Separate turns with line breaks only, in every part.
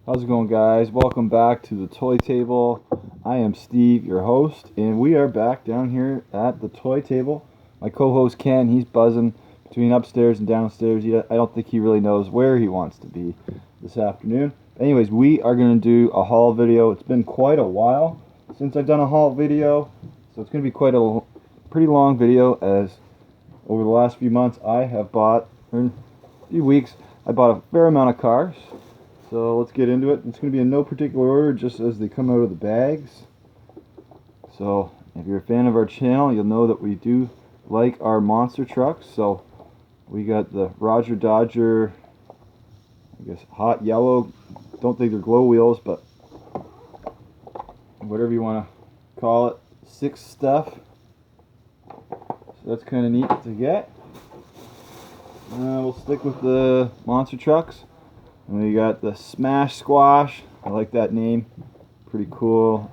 How's it going, guys? Welcome back to the Toy Table. I am Steve, your host, and we are back down here at the Toy Table. My co-host Ken, he's buzzing between upstairs and downstairs. I don't think he really knows where he wants to be this afternoon. Anyways, we are going to do a haul video. It's been quite a while since I've done a haul video, so it's going to be quite a pretty long video, as over the last few months I have bought, or in a few weeks, I bought a fair amount of cars. So let's get into it. It's going to be in no particular order, just as they come out of the bags. So if you're a fan of our channel, you'll know that we do like our monster trucks. So we got the Roger Dodger, I guess hot yellow. Don't think they're glow wheels, but whatever you want to call it. 6 stuff. So that's kind of neat to get. We'll stick with the monster trucks. And we got the Smash Squash. I like that name. Pretty cool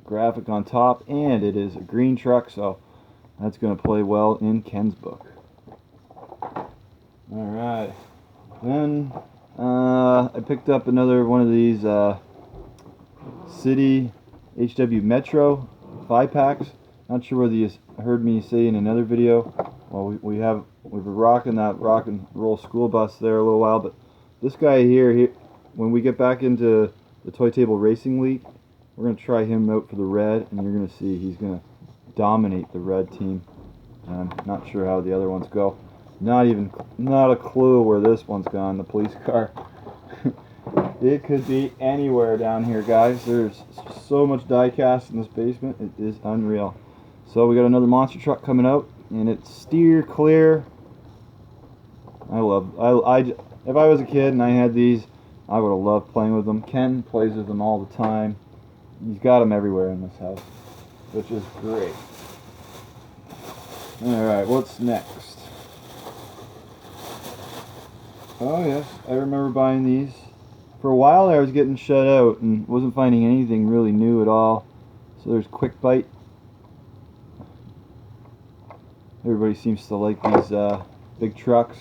graphic on top. And it is a green truck, so that's going to play well in Ken's book. Alright. Then I picked up another one of these City HW Metro 5-packs. Not sure whether you heard me say in another video. Well, we've been rocking that rock and roll school bus there a little while, but this guy here, when we get back into the Toy Table Racing League, we're going to try him out for the red, and you're going to see he's going to dominate the red team. I'm not sure how the other ones go. Not a clue where this one's gone, the police car. It could be anywhere down here, guys. There's so much die cast in this basement, it is unreal. So we got another monster truck coming out, and it's steer clear. If I was a kid and I had these, I would have loved playing with them. Ken plays with them all the time. He's got them everywhere in this house, which is great. Alright, what's next? Oh yes, I remember buying these. For a while there I was getting shut out and wasn't finding anything really new at all. So there's Quick Bite. Everybody seems to like these big trucks.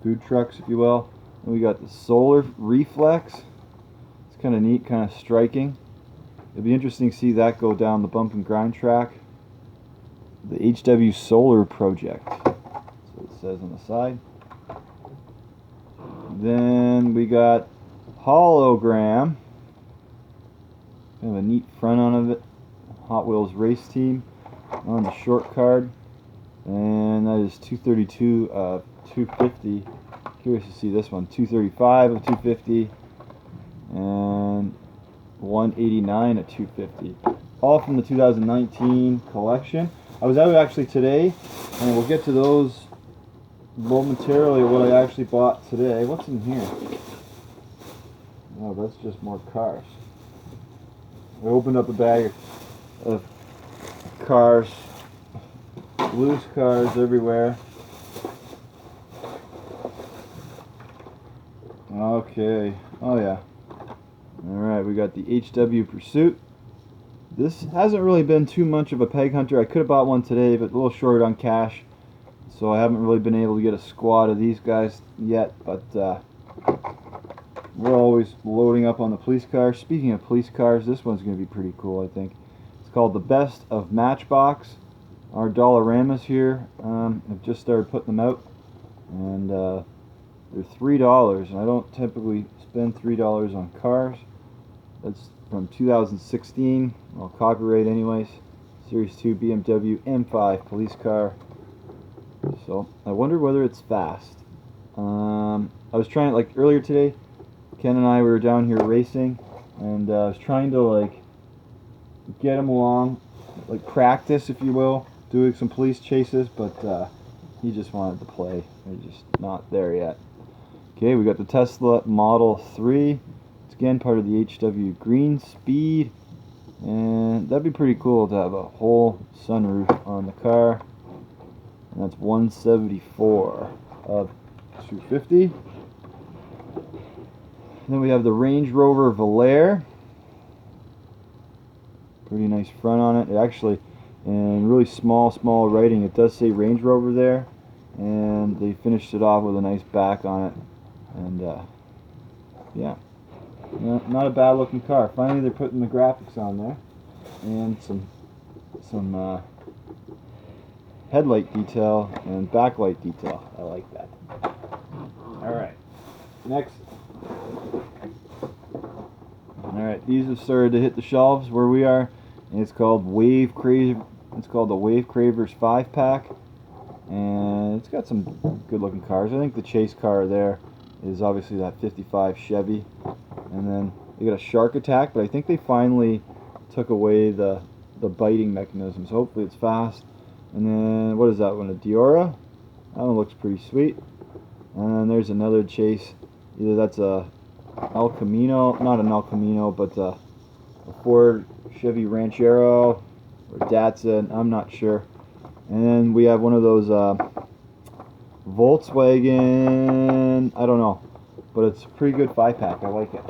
Food trucks, if you will. And we got the Solar Reflex. It's kind of neat, kind of striking. It'll be interesting to see that go down the bump and grind track. The HW Solar Project. That's what it says on the side. Then we got Hologram. Kind of a neat front on it. Hot Wheels Race Team on the short card. And that is 232 of 250. Curious to see this one. 235 of 250 and 189 of 250. All from the 2019 collection. I was out actually today, and we'll get to those momentarily. What I actually bought today. What's in here? Oh, that's just more cars. I opened up a bag of cars. Loose cars everywhere. Okay. Oh yeah. Alright, we got the HW Pursuit. This hasn't really been too much of a peg hunter. I could have bought one today, but a little short on cash. So I haven't really been able to get a squad of these guys yet, but we're always loading up on the police cars. Speaking of police cars, this one's going to be pretty cool, I think. It's called the Best of Matchbox. Our Dollaramas here have just started putting them out, and they're $3, and I don't typically spend $3 on cars. That's from 2016, well, copyright anyways. Series 2 BMW M5 police car. So I wonder whether it's fast. I was trying, like earlier today, Ken and I were down here racing, and I was trying to like get him along, like practice, if you will, doing some police chases, but he just wanted to play. We're just not there yet. Okay, we got the Tesla Model 3. It's again part of the HW Green Speed, and that'd be pretty cool to have a whole sunroof on the car. And that's 174 of 250. Then we have the Range Rover Velar. Pretty nice front on it. It actually, in really small writing, it does say Range Rover there. And they finished it off with a nice back on it. And Yeah, not a bad looking car. Finally, they're putting the graphics on there and some headlight detail and backlight detail. I like that. All right, next. All right, these have started to hit the shelves where we are, and it's called Wave Crave. It's called the Wave Cravers 5-pack, and it's got some good-looking cars. I think the chase car there is obviously that 55 Chevy, and then they got a Shark Attack, but I think they finally took away the biting mechanism, so hopefully it's fast. And then what is that one? A Diora? That one looks pretty sweet. And then there's another chase. Either that's a El Camino, not an El Camino, but a Ford Chevy Ranchero or Datsun, I'm not sure. And then we have one of those Volkswagen, I don't know, but it's a pretty good 5-pack. I like it.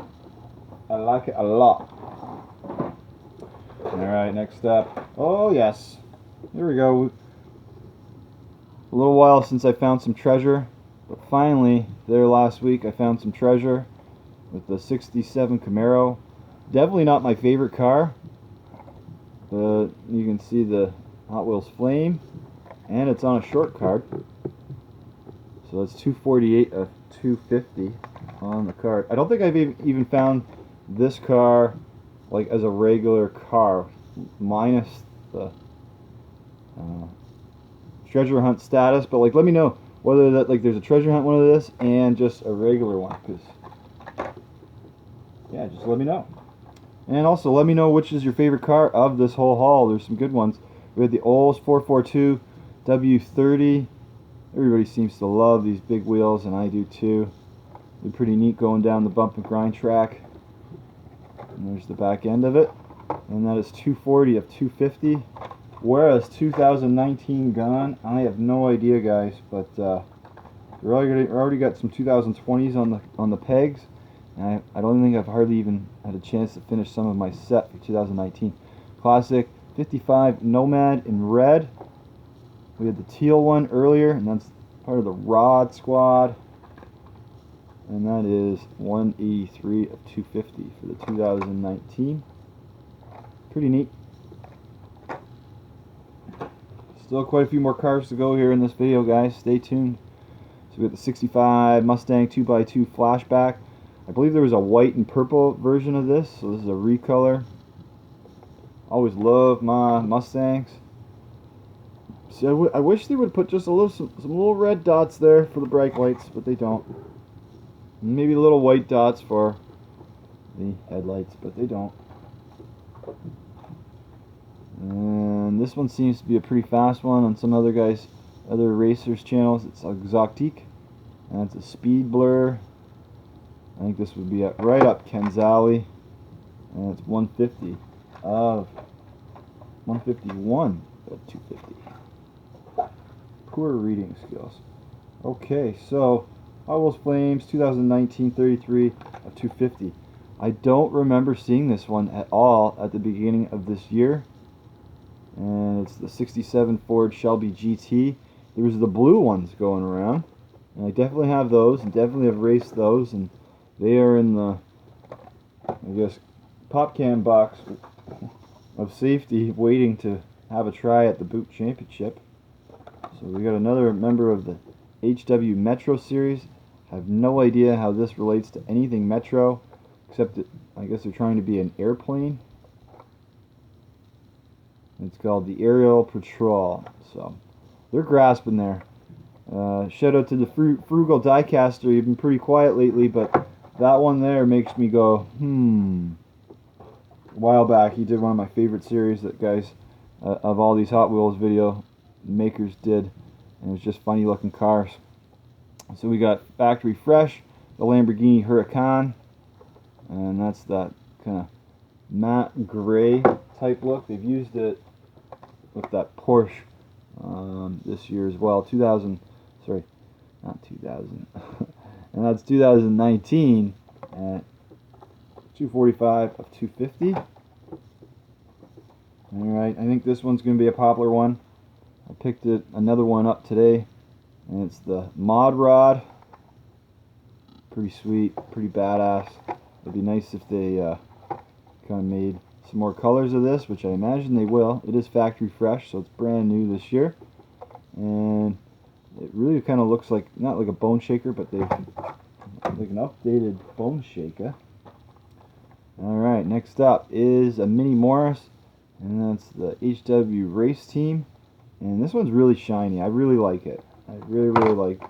I like it a lot. Alright, next up. Oh yes, here we go. A little while since I found some treasure, but finally, there last week I found some treasure with the 67 Camaro. Definitely not my favorite car, but you can see the Hot Wheels flame, and it's on a short card. So that's 248 of 250 on the card. I don't think I've even found this car like as a regular car, minus the treasure hunt status. But like, let me know whether that like there's a treasure hunt one of this and just a regular one, because yeah, just let me know. And also let me know which is your favorite car of this whole haul. There's some good ones. We had the Olds 442 W30. Everybody seems to love these big wheels, and I do too. They're pretty neat going down the bump and grind track. And there's the back end of it. And that is 240 of 250. Whereas 2019 gone, I have no idea, guys, but we already got some 2020s on the pegs. And I don't think I've hardly even had a chance to finish some of my set for 2019. Classic 55 Nomad in red. We had the teal one earlier, and that's part of the Rod Squad. And that is 183 of 250 for the 2019. Pretty neat. Still quite a few more cars to go here in this video, guys. Stay tuned. So we got the 65 Mustang 2x2 flashback. I believe there was a white and purple version of this, so this is a recolor. Always love my Mustangs. So I wish they would put just some little red dots there for the brake lights, but they don't. Maybe little white dots for the headlights, but they don't. And this one seems to be a pretty fast one on some other racers' channels. It's Exotique, and it's a speed blur. I think this would be right up Ken's alley, and it's 150 of 151 of 250. Poor reading skills. Okay, so Hot Wheels Flames 2019 33 of 250. I don't remember seeing this one at all at the beginning of this year. And it's the 67 Ford Shelby GT. There was the blue ones going around, and I definitely have those, and definitely have raced those, and they are in the, I guess, pop can box of safety, waiting to have a try at the Boot Championship. So we got another member of the HW Metro series. I have no idea how this relates to anything Metro, except that I guess they're trying to be an airplane. It's called the Aerial Patrol. So they're grasping there. Shout out to the Frugal Diecaster. You've been pretty quiet lately, but that one there makes me go, A while back, he did one of my favorite series that guys of all these Hot Wheels video makers did, and it was just funny looking cars. So we got Factory Fresh, the Lamborghini Huracan, and that's that kind of matte gray type look. They've used it with that Porsche this year as well. 2000, sorry, not 2000, and that's 2019 at 245 of 250. Alright, I think this one's going to be a popular one. I picked another one up today, and it's the Mod Rod Pretty sweet, pretty badass. It'd be nice if they kind of made some more colors of this, which I imagine they will. It is factory fresh, so it's brand new this year. And it really kind of looks like, not like a bone shaker, but they've like an updated bone shaker. Alright, next up is a Mini Morris, and that's the HW Race Team. And this one's really shiny. I really like it. I really like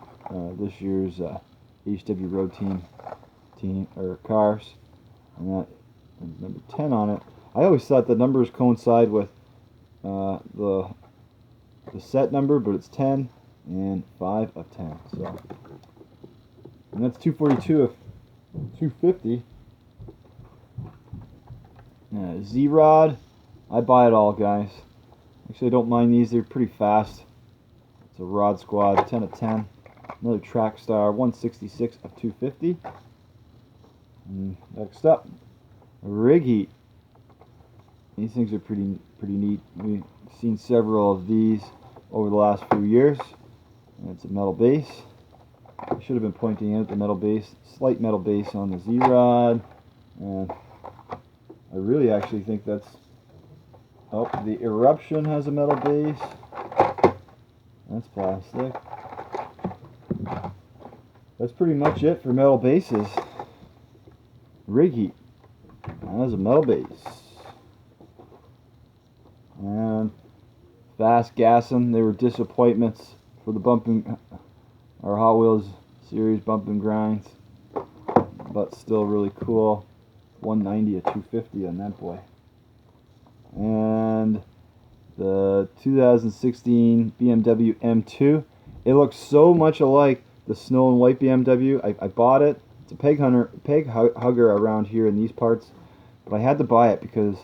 this year's HW Road Team or cars. And that number 10 on it. I always thought the numbers coincide with the set number, but it's 10 and 5 of 10. So, and that's 242 of 250. Z-Rod, I buy it all, guys. Actually, I don't mind these. They're pretty fast. It's a Rod Squad, 10 of 10. Another Track Star, 166 of 250. And next up, Rig Heat. These things are pretty neat. We've seen several of these over the last few years. And it's a metal base. I should have been pointing out the metal base, slight metal base on the Z-Rod. And I really actually think that's... Oh, the Eruption has a metal base. That's plastic. That's pretty much it for metal bases. Rig Heat has a metal base. And Fast Gassin', they were disappointments for the bumping, our Hot Wheels series bump and grinds. But still really cool. 190 to 250 on that boy. And the 2016 BMW M2. It looks so much alike the snow and white BMW. I bought it. It's a peg hugger around here in these parts. But I had to buy it because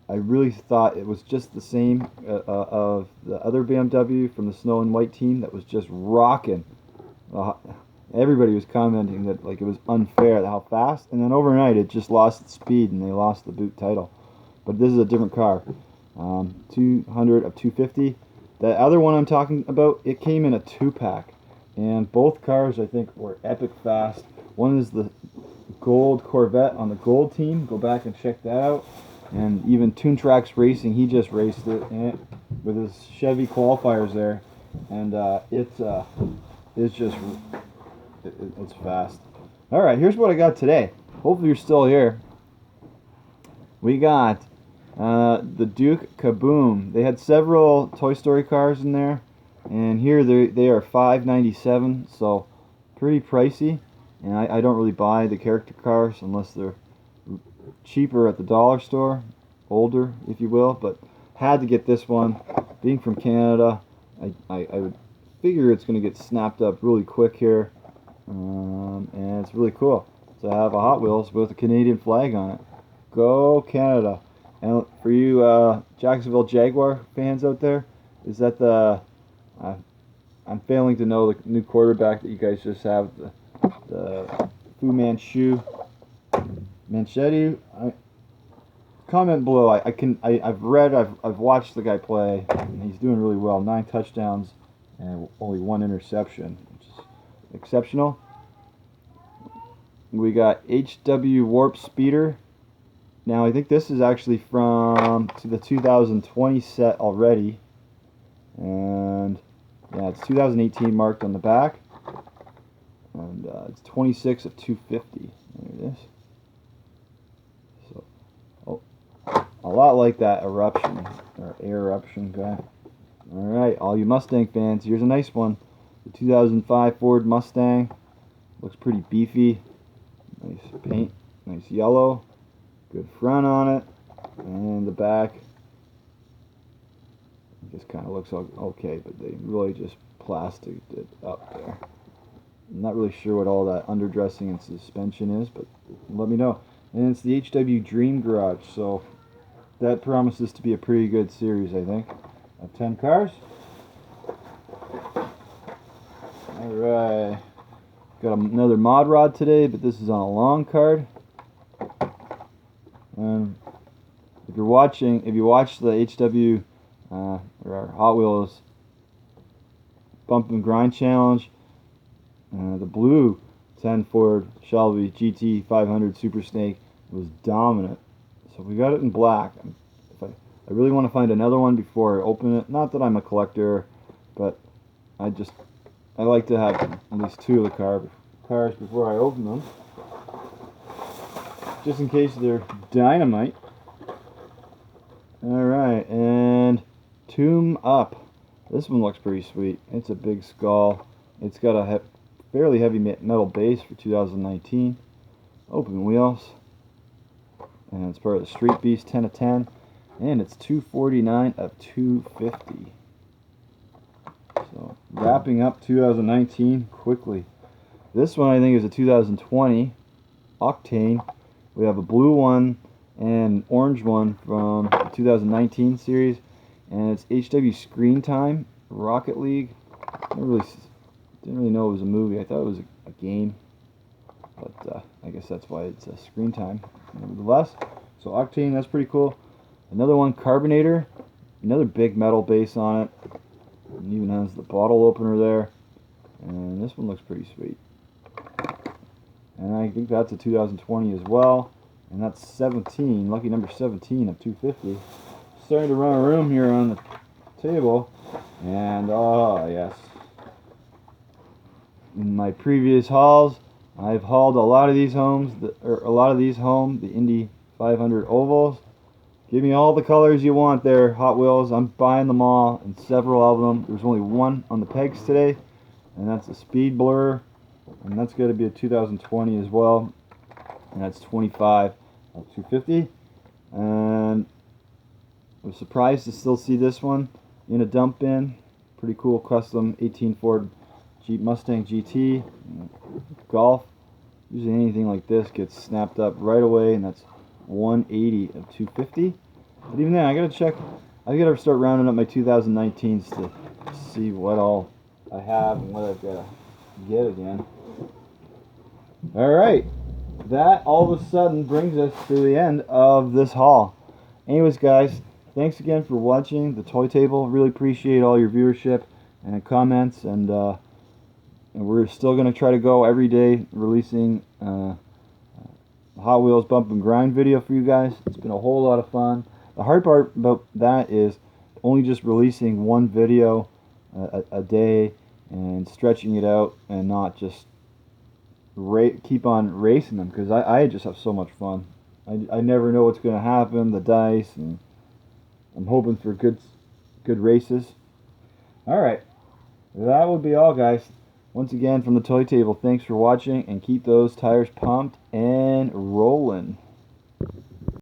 I really thought it was just the same of the other BMW from the snow and white team that was just rocking. Everybody was commenting that like it was unfair how fast, and then overnight it just lost its speed and they lost the boot title. But this is a different car. 200 of 250. The other one I'm talking about, it came in a 2-pack, and both cars I think were epic fast. One is the gold Corvette on the gold team. Go back and check that out. And even Toon Tracks Racing, he just raced it with his Chevy qualifiers there, and it's just. It's fast. Alright, here's what I got today. Hopefully you're still here. We got the Duke Kaboom. They had several Toy Story cars in there. And here they are $5.97, so pretty pricey. And I don't really buy the character cars unless they're cheaper at the dollar store. Older, if you will. But had to get this one. Being from Canada, I would figure it's going to get snapped up really quick here. And it's really cool to have a Hot Wheels with a Canadian flag on it. Go Canada! And for you Jacksonville Jaguar fans out there, is that the I'm failing to know the new quarterback that you guys just have, the Fu Manchu Manchetti. Comment below. I've read, I've watched the guy play, and he's doing really well. 9 touchdowns and only 1 interception, which is exceptional. We got HW Warp Speeder. Now I think this is actually from the 2020 set already, and yeah, it's 2018 marked on the back, and it's 26 of 250. There it is. So, a lot like that Eruption or Eruption guy. All right, all you Mustang fans, here's a nice one. The 2005 Ford Mustang. Looks pretty beefy. Nice paint, nice yellow. Good front on it. And the back just kind of looks okay, but they really just plasticed it up there. I'm not really sure what all that underdressing and suspension is, but let me know. And it's the HW Dream Garage, so that promises to be a pretty good series, I think, of 10 cars. Alright, got another mod rod today, but this is on a long card. And if you watch the HW or our Hot Wheels Bump and Grind Challenge, the blue 10 Ford Shelby GT 500 Super Snake was dominant. So we got it in black. If I really want to find another one before I open it. Not that I'm a collector, but I like to have at least 2 of the cars before I open them, just in case they're dynamite. Alright, and Tomb Up. This one looks pretty sweet. It's a big skull. It's got a fairly heavy metal base for 2019. Open wheels. And it's part of the Street Beast 10 of 10. And it's 249 of 250. So, wrapping up 2019 quickly. This one I think is a 2020 Octane. We have a blue one and an orange one from the 2019 series. And it's HW Screen Time, Rocket League. Didn't really know it was a movie. I thought it was a game. But I guess that's why it's a Screen Time. Nevertheless, so Octane, that's pretty cool. Another one, Carbonator. Another big metal base on it. It even has the bottle opener there. And this one looks pretty sweet. And I think that's a 2020 as well. And that's 17, lucky number 17 of 250. Starting to run a room here on the table. And oh yes. In my previous hauls, I've hauled a lot of these home, the Indy 500 ovals. Give me all the colors you want there, Hot Wheels. I'm buying them all, and several of them. There's only one on the pegs today, and that's a Speed Blur, and that's going to be a 2020 as well, and that's 25 of 250. And I was surprised to still see this one in a dump bin. Pretty cool custom 18 Ford Jeep Mustang GT Golf. Usually anything like this gets snapped up right away, and that's 180 of 250. But even then, I gotta start rounding up my 2019s to see what all I have and what I've gotta get again. Alright, that all of a sudden brings us to the end of this haul. Anyways guys, thanks again for watching the Toy Table. Really appreciate all your viewership and comments, and we're still going to try to go every day releasing Hot Wheels bump and grind video for you guys. It's been a whole lot of fun. The hard part about that is only just releasing one video a day and stretching it out and not just keep on racing them, because I just have so much fun. I never know what's going to happen, the dice, and I'm hoping for good races. Alright, that would be all guys. Once again, from the Toy Table, thanks for watching, and keep those tires pumped and rolling.